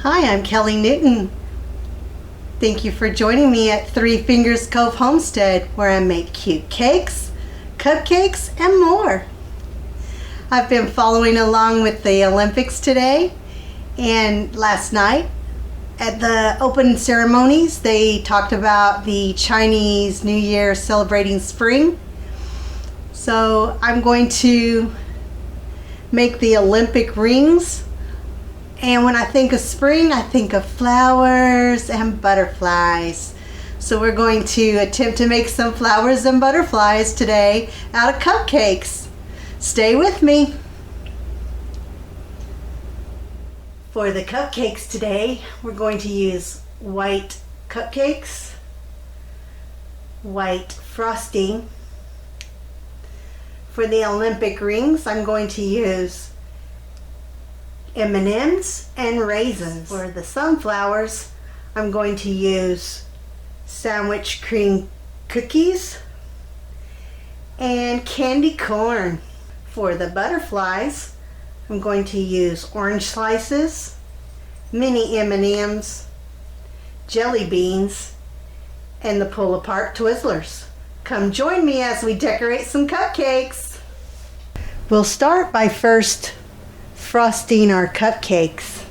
Hi, I'm Kelly Newton. Thank you for joining me at Three Fingers Cove Homestead, where I make cute cakes, cupcakes, and more. I've been following along with the Olympics today, and last night at the open ceremonies, they talked about the Chinese New Year celebrating spring. So I'm going to make the Olympic rings. And when I think of spring, I think of flowers and butterflies. So we're going to attempt to make some flowers and butterflies today out of cupcakes. Stay with me. For the cupcakes today, we're going to use white cupcakes, white frosting. For the Olympic rings, I'm going to use M&Ms and raisins. For the sunflowers, I'm going to use sandwich cream cookies and candy corn. For the butterflies, I'm going to use orange slices, mini M&Ms, jelly beans, and the pull-apart Twizzlers. Come join me as we decorate some cupcakes. We'll start by first frosting our cupcakes.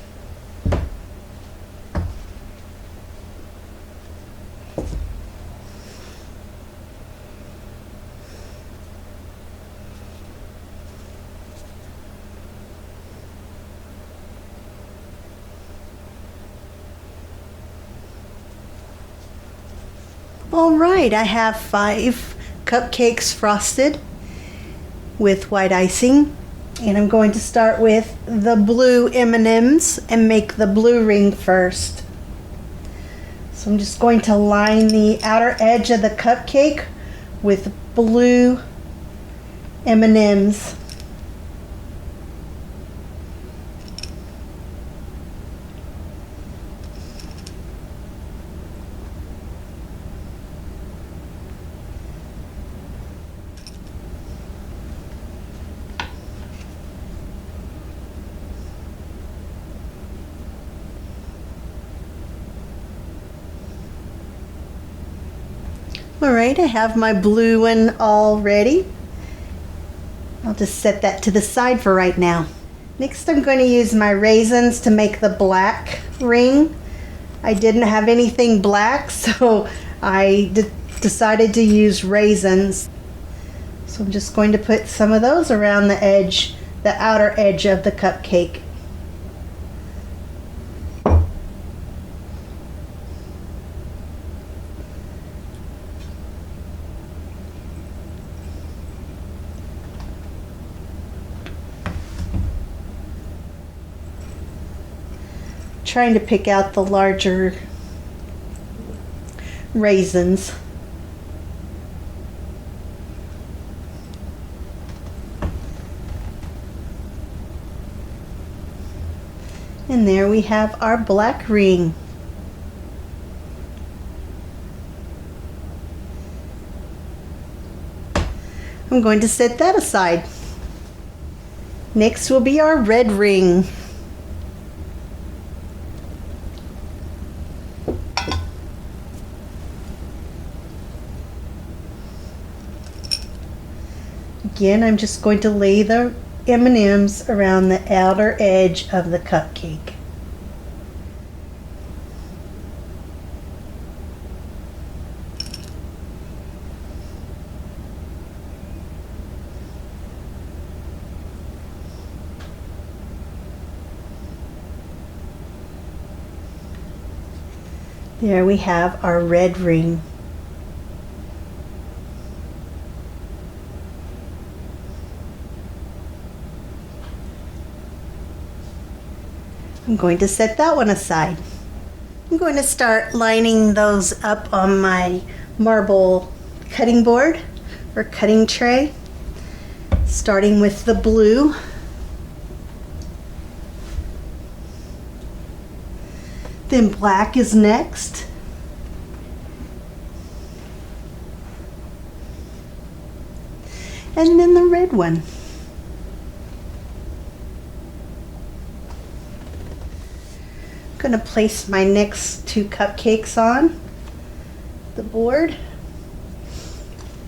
All right, I have 5 cupcakes frosted with white icing. And I'm going to start with the blue M&Ms and make the blue ring first. So I'm just going to line the outer edge of the cupcake with blue M&Ms. Alright, I have my blue one all ready. I'll just set that to the side for right now. Next I'm going to use my raisins to make the black ring. I didn't have anything black, so I decided to use raisins. So I'm just going to put some of those around the edge, the outer edge of the cupcake. Trying to pick out the larger raisins. And there we have our black ring. I'm going to set that aside. Next will be our red ring. Again, I'm just going to lay the M&Ms around the outer edge of the cupcake. There we have our red ring. I'm going to set that one aside. I'm going to start lining those up on my marble cutting board or cutting tray, starting with the blue. Then black is next. And then the red one. I'm going to place my next 2 cupcakes on the board.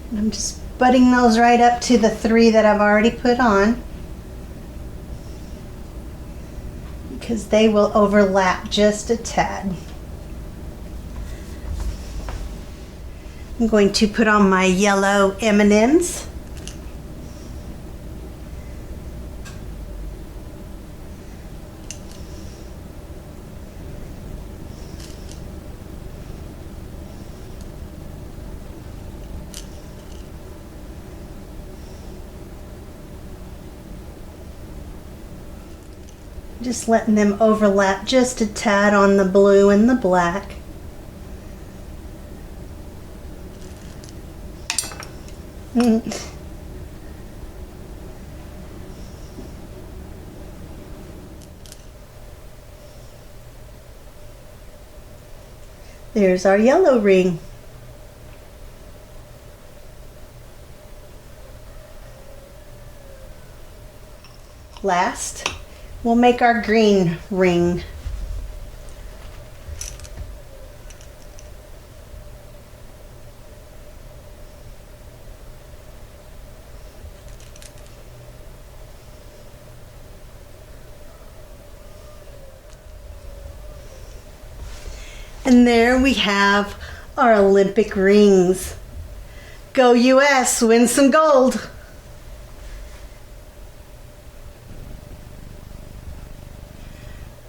And I'm just butting those right up to the 3 that I've already put on, because they will overlap just a tad. I'm going to put on my yellow M&Ms. Just letting them overlap just a tad on the blue and the black. There's our yellow ring. Last, we'll make our green ring. And there we have our Olympic rings. Go US, win some gold.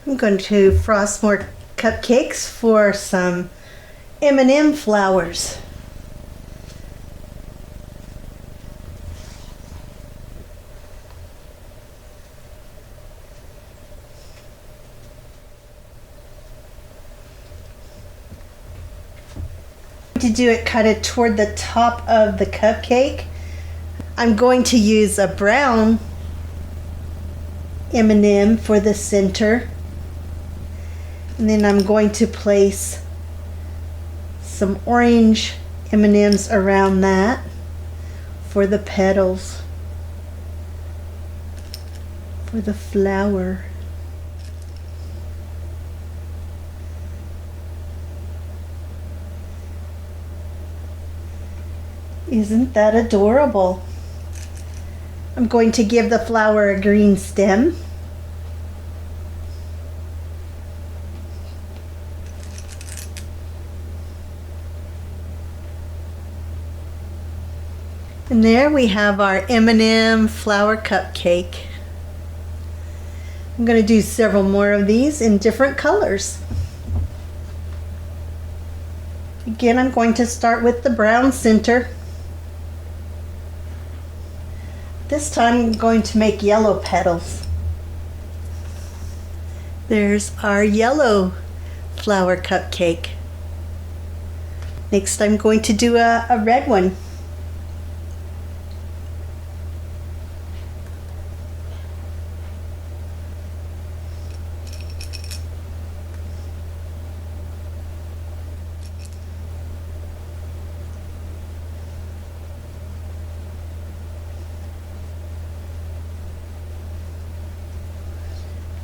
I'm going to frost more cupcakes for some M&M flowers. To do it, cut it toward the top of the cupcake. I'm going to use a brown M&M for the center, and then I'm going to place some orange M&Ms around that for the petals, for the flower. Isn't that adorable? I'm going to give the flower a green stem. And there we have our M&M flower cupcake. I'm going to do several more of these in different colors. Again, I'm going to start with the brown center. This time I'm going to make yellow petals. There's our yellow flower cupcake. Next I'm going to do a red one.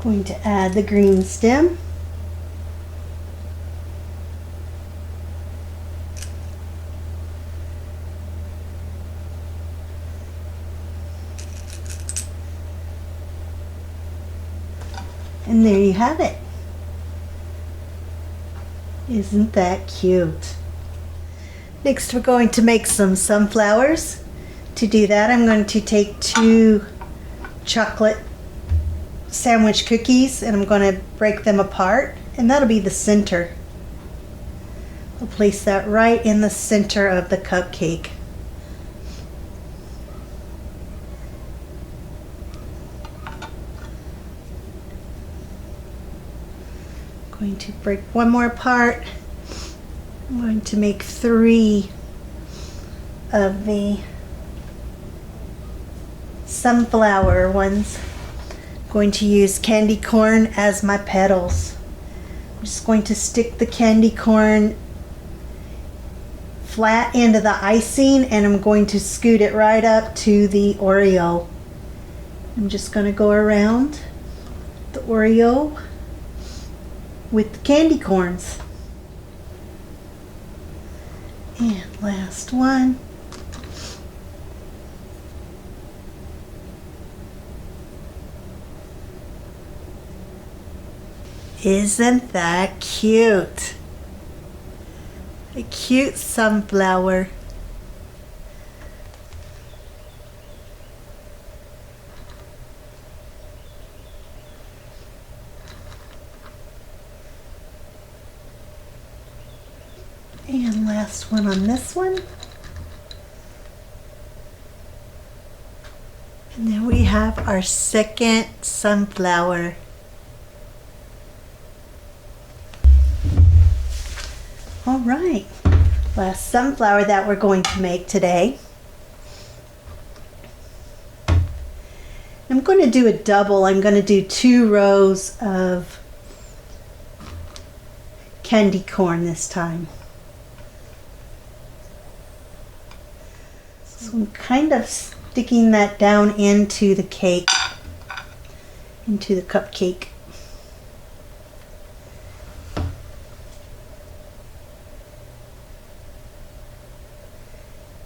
Going to add the green stem. And there you have it. Isn't that cute? Next we're going to make some sunflowers. To do that, I'm going to take 2 chocolate sandwich cookies and I'm going to break them apart, and that'll be the center. I'll place that right in the center of the cupcake. I'm going to break one more apart. I'm going to make 3 of the sunflower ones. Going to use candy corn as my petals. I'm just going to stick the candy corn flat into the icing, and I'm going to scoot it right up to the Oreo. I'm just going to go around the Oreo with the candy corns. And last one. Isn't that cute? A cute sunflower. And last one on this one. And then we have our second sunflower. All right, last sunflower that we're going to make today. I'm going to do a double. I'm going to do 2 rows of candy corn this time. So I'm kind of sticking that down into the cake, into the cupcake.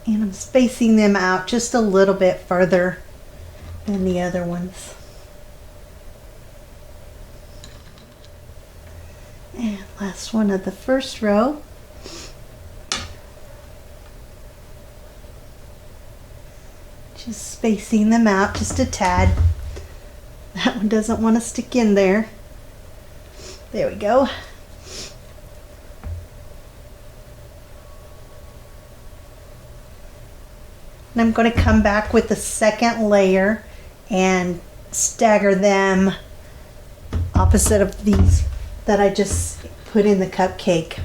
And I'm spacing them out just a little bit further than the other ones. And last one of the first row. Just spacing them out just a tad. That one doesn't want to stick in there. There we go. And I'm going to come back with the second layer and stagger them opposite of these that I just put in the cupcake.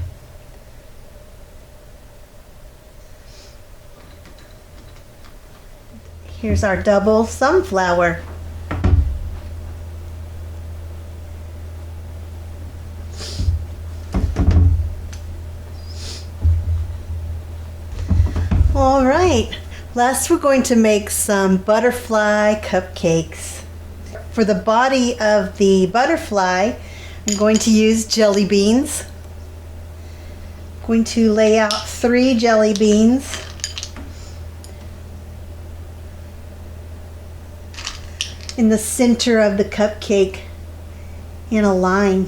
Here's our double sunflower. All right. Last, we're going to make some butterfly cupcakes. For the body of the butterfly, I'm going to use jelly beans. I'm going to lay out 3 jelly beans. In the center of the cupcake in a line.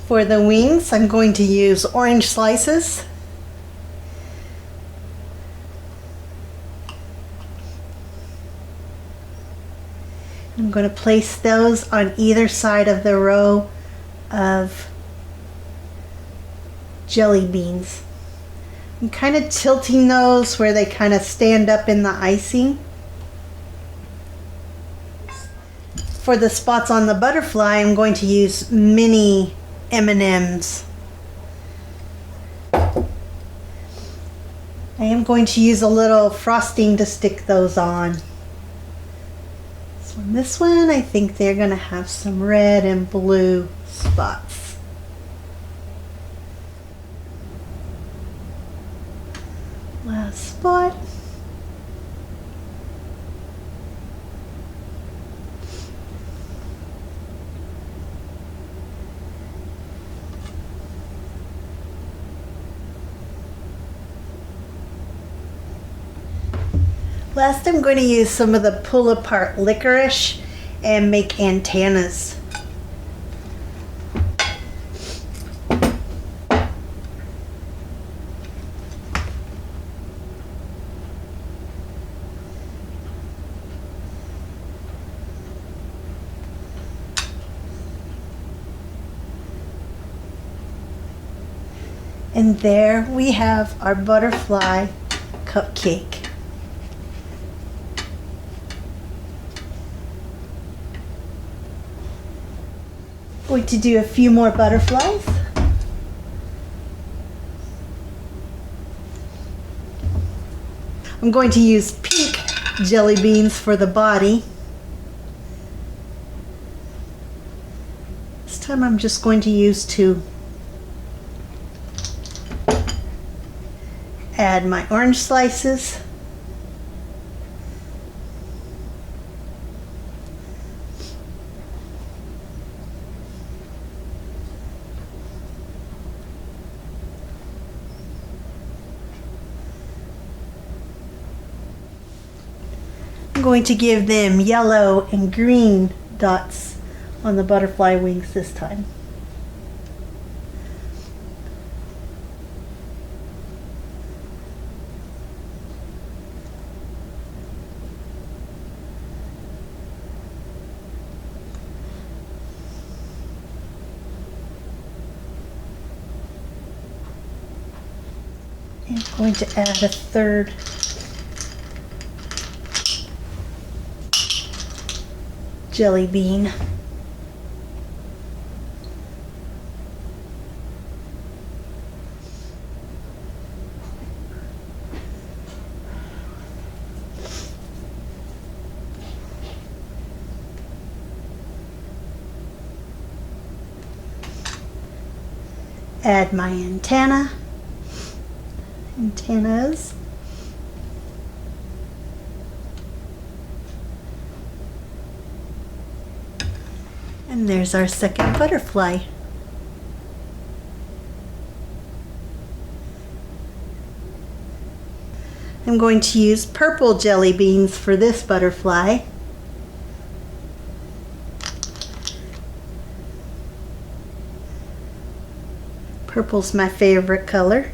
For the wings, I'm going to use orange slices. I'm going to place those on either side of the row of jelly beans. I'm kind of tilting those where they kind of stand up in the icing. For the spots on the butterfly, I'm going to use mini M&Ms. I am going to use a little frosting to stick those on. So on this one, I think they're going to have some red and blue spots. Last spot. Last, I'm going to use some of the pull apart licorice and make antennas. And there we have our butterfly cupcake. Going to do a few more butterflies. I'm going to use pink jelly beans for the body. This time I'm just going to use 2. Add my orange slices. going to give them yellow and green dots on the butterfly wings this time. I'm going to add a third jelly bean. Add my antennas. And there's our second butterfly. I'm going to use purple jelly beans for this butterfly. Purple's my favorite color.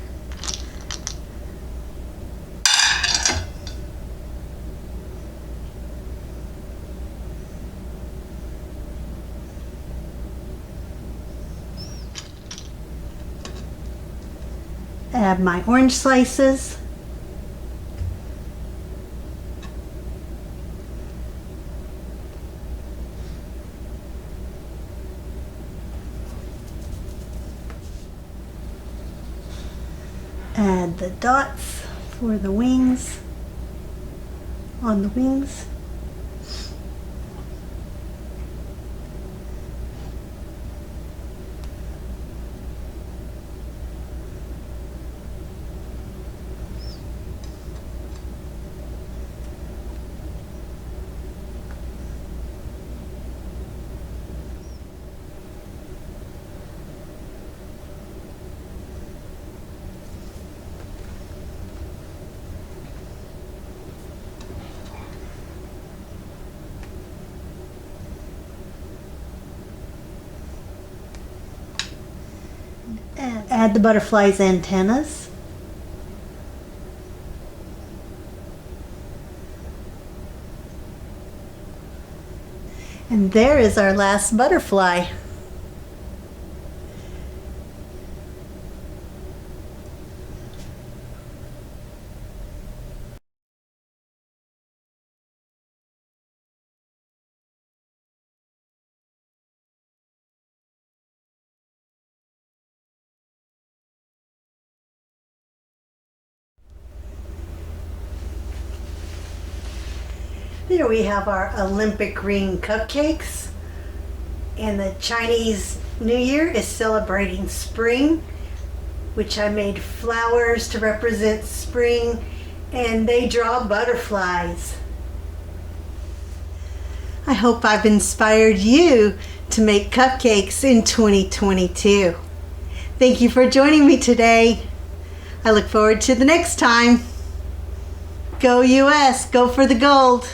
Add my orange slices. Add the dots for the wings, on the wings. And add the butterfly's antennas. And there is our last butterfly. There we have our Olympic green cupcakes. And the Chinese New Year is celebrating spring, which I made flowers to represent spring, and they draw butterflies. I hope I've inspired you to make cupcakes in 2022. Thank you for joining me today. I look forward to the next time. Go US, go for the gold.